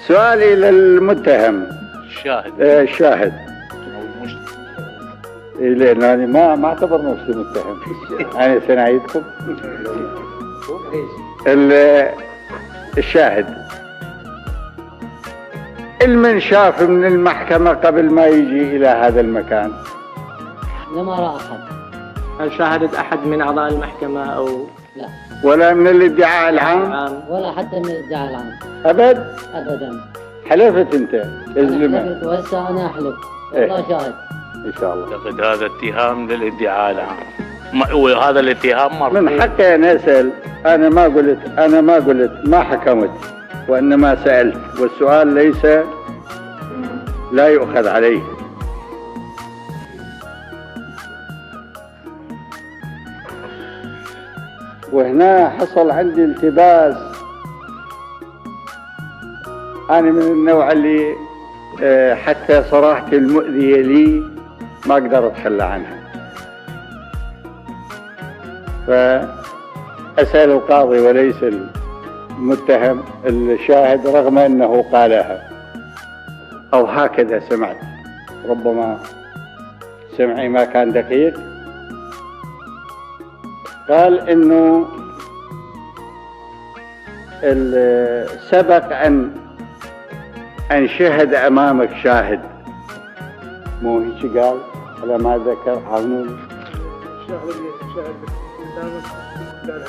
سؤالي للمتهم الشاهد الشاهد. أو المشتبه. إيه، لأن أنا ما أعتبر نفسي متهم. أنا سنعيدكم. الشاهد المن شاف من المحكمة قبل ما يجي إلى هذا المكان؟ لم أرى أحد. هل شاهدت أحد من أعضاء المحكمة أو لا. ولا من الادعاء العام؟ ولا حتى من الادعاء العام. أبد؟ أبدا. حلفت أنت؟ أنا ازلمة. حلفت وهسه أنا أحلف والله شاهد. إن شاء الله. أعتقد هذا اتهام للادعاء العام، وهذا الاتهام مرفوض. من حقي أن أسأل. أنا ما قلت ما حكمت، وإنما سألت، والسؤال ليس لا يؤخذ عليه. وهنا حصل عندي التباس. أنا من النوع اللي حتى صراحتي المؤذية لي ما أقدر أتخلى عنها، فأسأل القاضي وليس المتهم الشاهد رغم أنه قالها، أو هكذا سمعت. ربما سمعي ما كان دقيق. قال إنه سبق أن شهد أمامك شاهد، مو هيك قال؟ على ما ذكر. عونوني. الشاهد اللي شاهد قدامك قال